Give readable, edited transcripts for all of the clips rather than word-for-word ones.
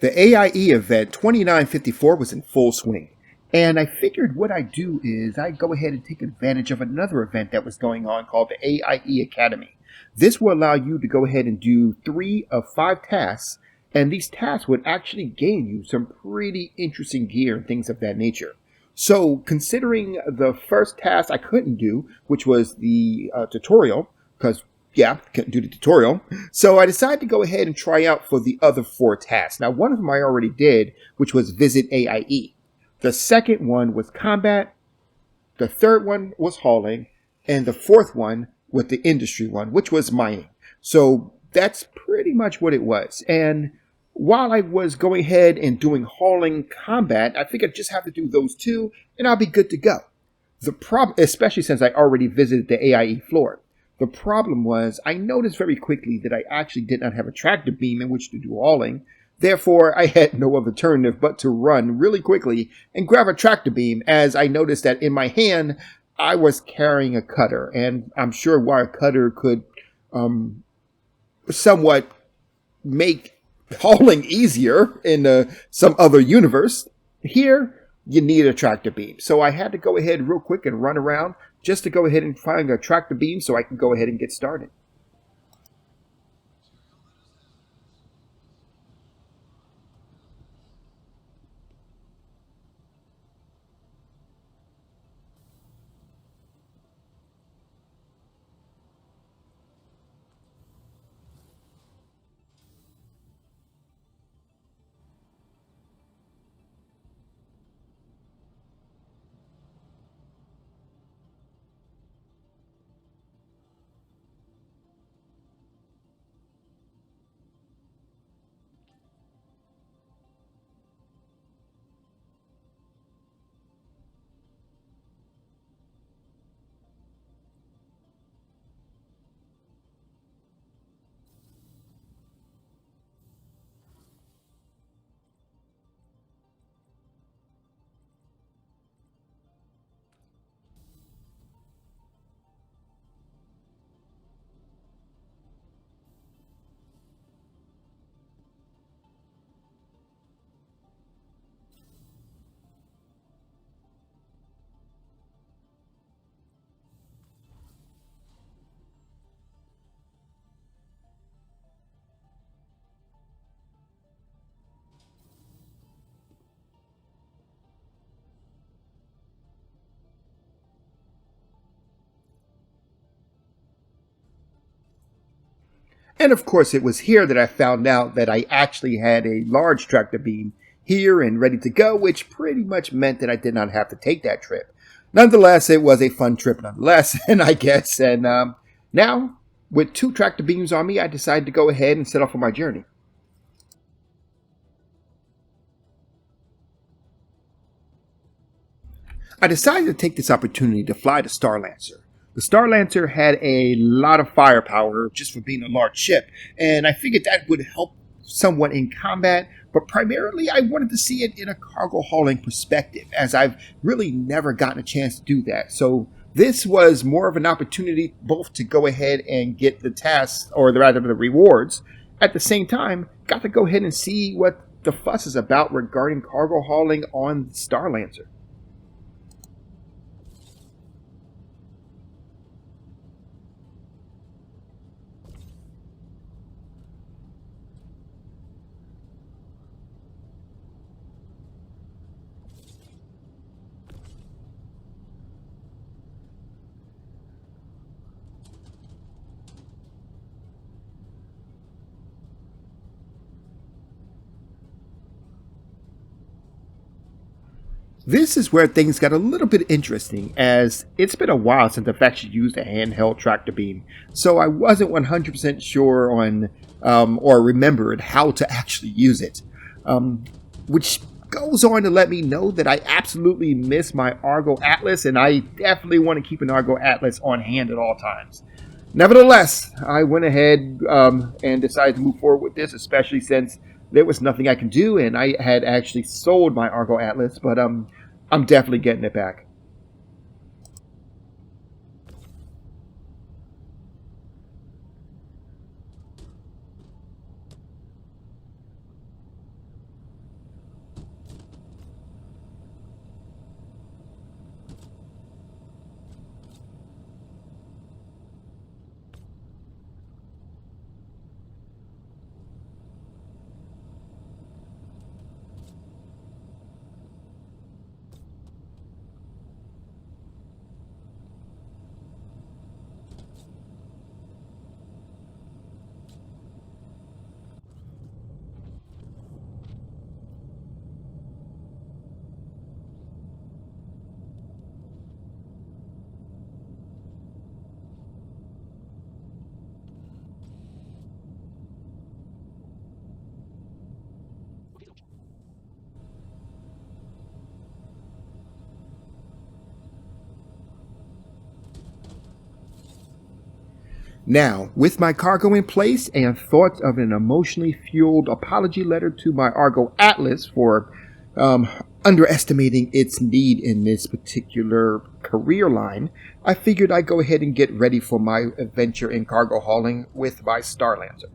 The AIE event 2954 was in full swing, and I figured what I'd do is I'd go ahead and take advantage of another event that was going on called the AIE Academy. This will allow you to go ahead and do 3 of 5 tasks, and these tasks would actually gain you some pretty interesting gear and things of that nature. So, considering the first task I couldn't do, which was the tutorial, because yeah, couldn't do the tutorial. So I decided to go ahead and try out for the other 4 tasks. Now, one of them I already did, which was visit AIE. The second one was combat. The third one was hauling. And the fourth one was the industry one, which was mining. So that's pretty much what it was. And while I was going ahead and doing hauling combat, I figured I'd just have to do those 2 and I'll be good to go. The problem, especially since I already visited the AIE floor. The problem was, I noticed very quickly that I actually did not have a tractor beam in which to do hauling. Therefore, I had no other alternative but to run really quickly and grab a tractor beam, as I noticed that in my hand, I was carrying a cutter. And I'm sure while a cutter could somewhat make hauling easier in some other universe, here you need a tractor beam. So I had to go ahead real quick and run around just to go ahead and find a tractor beam so I can go ahead and get started. And of course, it was here that I found out that I actually had a large tractor beam here and ready to go, which pretty much meant that I did not have to take that trip. Nonetheless, it was a fun trip nonetheless, and I guess. And now, with 2 tractor beams on me, I decided to go ahead and set off on my journey. I decided to take this opportunity to fly the StarLancer. The StarLancer had a lot of firepower just for being a large ship, and I figured that would help somewhat in combat, but primarily I wanted to see it in a cargo hauling perspective, as I've really never gotten a chance to do that. So this was more of an opportunity both to go ahead and get the tasks, or rather the rewards. At the same time, got to go ahead and see what the fuss is about regarding cargo hauling on StarLancer. This is where things got a little bit interesting, as it's been a while since I've actually used a handheld tractor beam, so I wasn't 100% sure on or remembered how to actually use it. Which goes on to let me know that I absolutely miss my Argo Atlas, and I definitely want to keep an Argo Atlas on hand at all times. Nevertheless, I went ahead and decided to move forward with this, especially since there was nothing I could do, and I had actually sold my Argo Atlas, but I'm definitely getting it back. Now, with my cargo in place and thoughts of an emotionally fueled apology letter to my Argo Atlas for um, underestimating its need in this particular career line, I figured I'd go ahead and get ready for my adventure in cargo hauling with my StarLancer.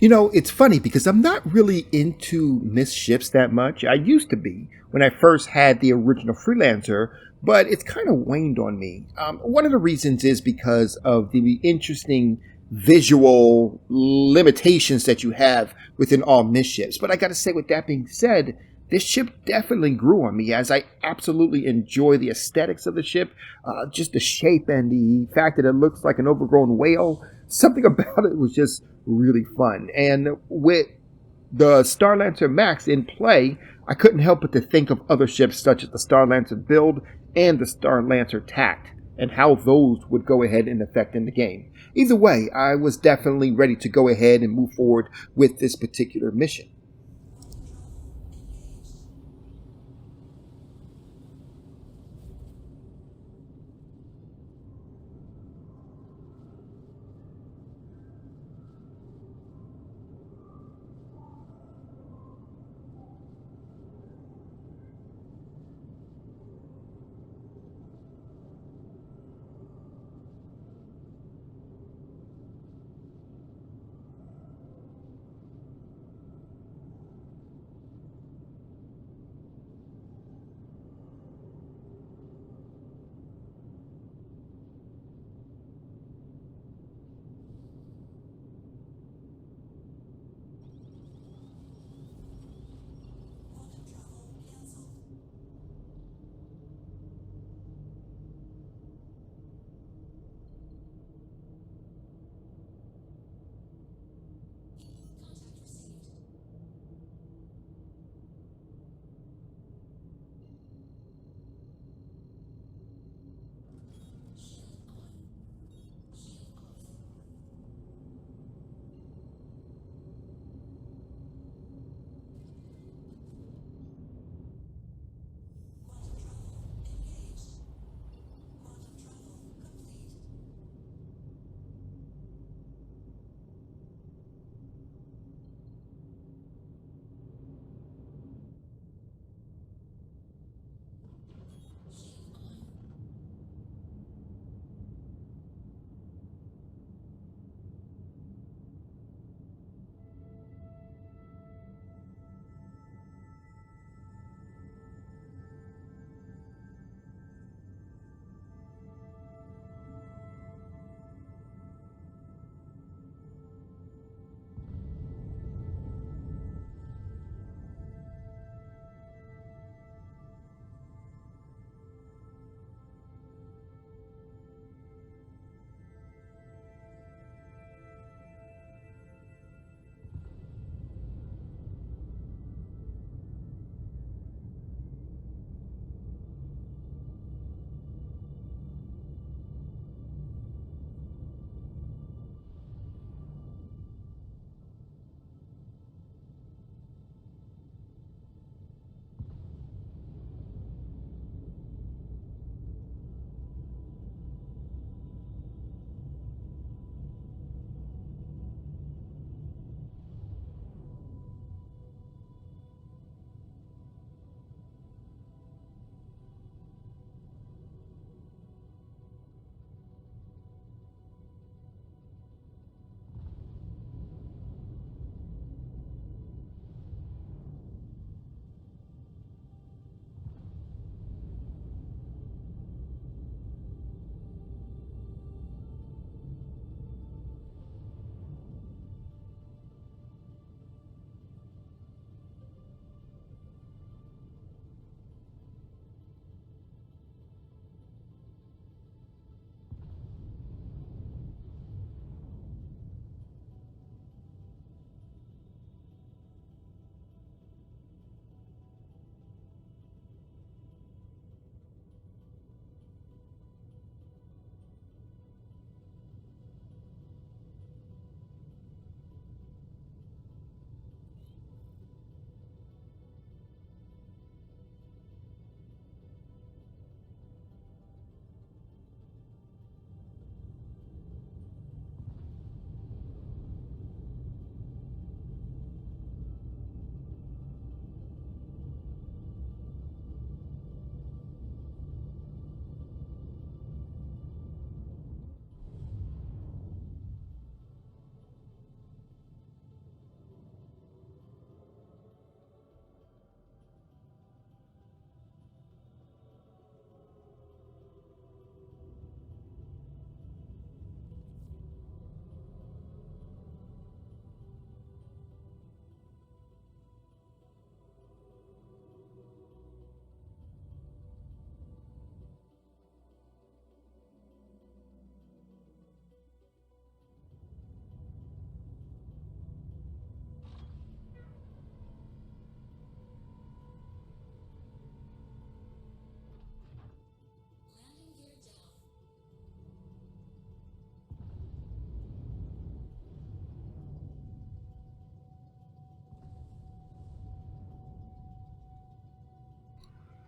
You know, it's funny because I'm not really into missed ships that much. I used to be when I first had the original Freelancer, but it's kind of waned on me. One of the reasons is because of the interesting visual limitations that you have within all missed ships. But I got to say, with that being said, this ship definitely grew on me as I absolutely enjoy the aesthetics of the ship, just the shape and the fact that it looks like an overgrown whale. Something about it was just really fun. And with the StarLancer Max in play, I couldn't help but to think of other ships such as the StarLancer Build and the StarLancer Tact, and how those would go ahead and affect in the game. Either way, I was definitely ready to go ahead and move forward with this particular mission.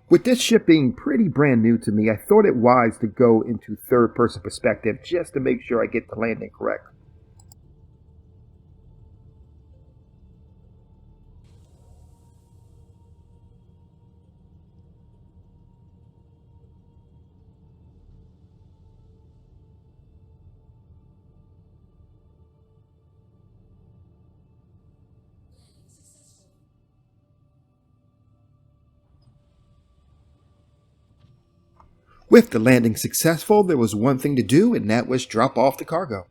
With this ship being pretty brand new to me, I thought it wise to go into third person perspective just to make sure I get the landing correct. With the landing successful, there was one thing to do, and that was drop off the cargo.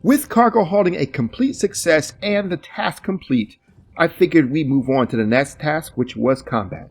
With cargo hauling a complete success and the task complete, I figured we move on to the next task, which was combat.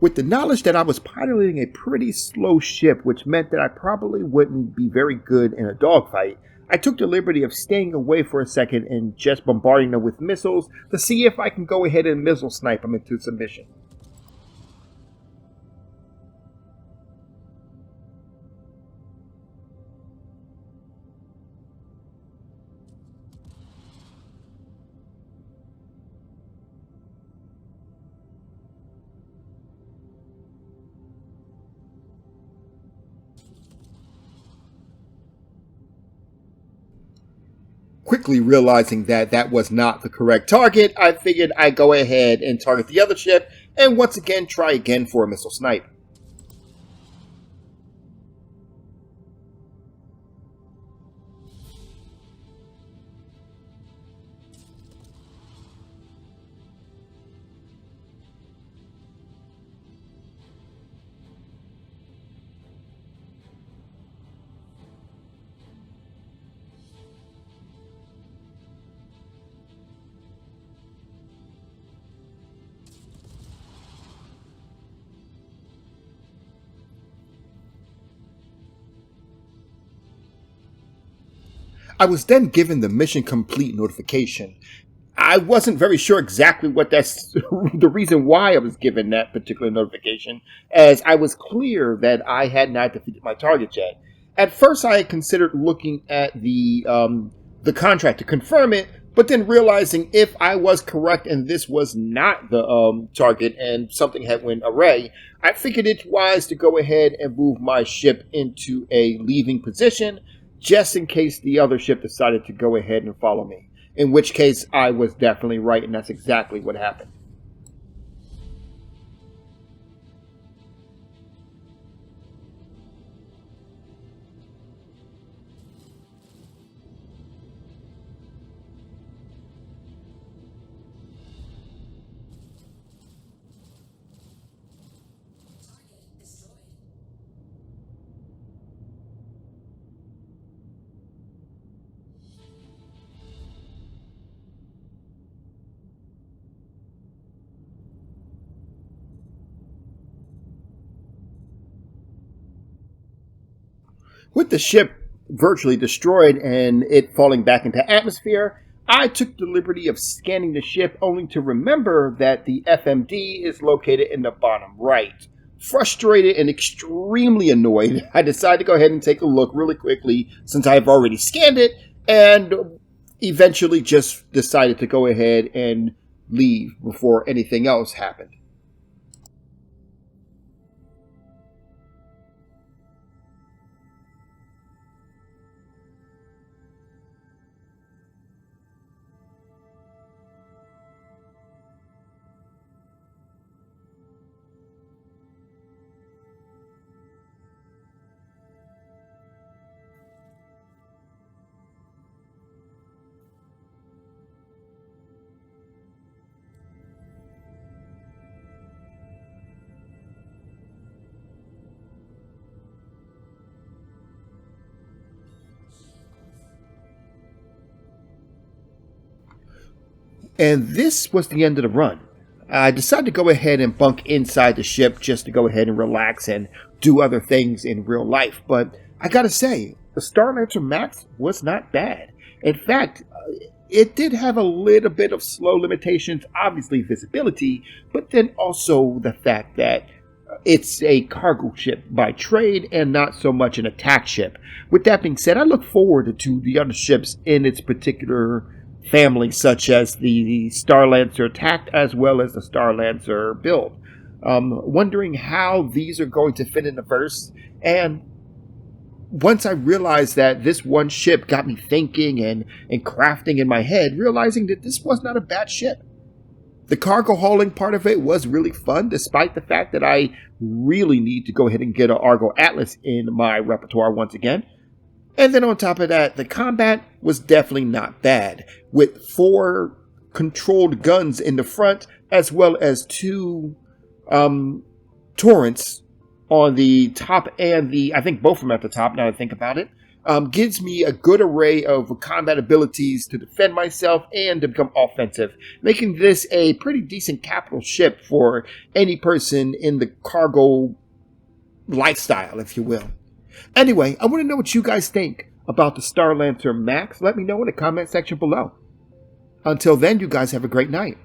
With the knowledge that I was piloting a pretty slow ship, which meant that I probably wouldn't be very good in a dogfight, I took the liberty of staying away for a second and just bombarding them with missiles to see if I can go ahead and missile snipe them into submission. Quickly realizing that that was not the correct target, I figured I'd go ahead and target the other ship and once again try again for a missile snipe. I was then given the mission complete notification. I wasn't very sure exactly what that's the reason why I was given that particular notification, as I was clear that I had not defeated my target yet. At first, I had considered looking at the contract to confirm it, but then realizing if I was correct and this was not the target and something had went awry, I figured it's wise to go ahead and move my ship into a leaving position, just in case the other ship decided to go ahead and follow me. In which case, I was definitely right, and that's exactly what happened. With the ship virtually destroyed and it falling back into atmosphere, I took the liberty of scanning the ship only to remember that the FMD is located in the bottom right. Frustrated and extremely annoyed, I decided to go ahead and take a look really quickly since I've already scanned it, and eventually just decided to go ahead and leave before anything else happened. And this was the end of the run. I decided to go ahead and bunk inside the ship just to go ahead and relax and do other things in real life. But I gotta say, the StarLancer Max was not bad. In fact, it did have a little bit of slow limitations, obviously visibility, but then also the fact that it's a cargo ship by trade and not so much an attack ship. With that being said, I look forward to the other ships in its particular family, such as the StarLancer Attack as well as the StarLancer build. Wondering how these are going to fit in the verse. And once I realized that this one ship got me thinking and crafting in my head, realizing that this was not a bad ship. The cargo hauling part of it was really fun, despite the fact that I really need to go ahead and get an Argo Atlas in my repertoire once again. And then on top of that, the combat was definitely not bad, with 4 controlled guns in the front, as well as 2 torrents on the top and I think both of them at the top, now that I think about it. Gives me a good array of combat abilities to defend myself and to become offensive, making this a pretty decent capital ship for any person in the cargo lifestyle, if you will. Anyway, I want to know what you guys think about the StarLancer Max. Let me know in the comment section below. Until then, you guys have a great night.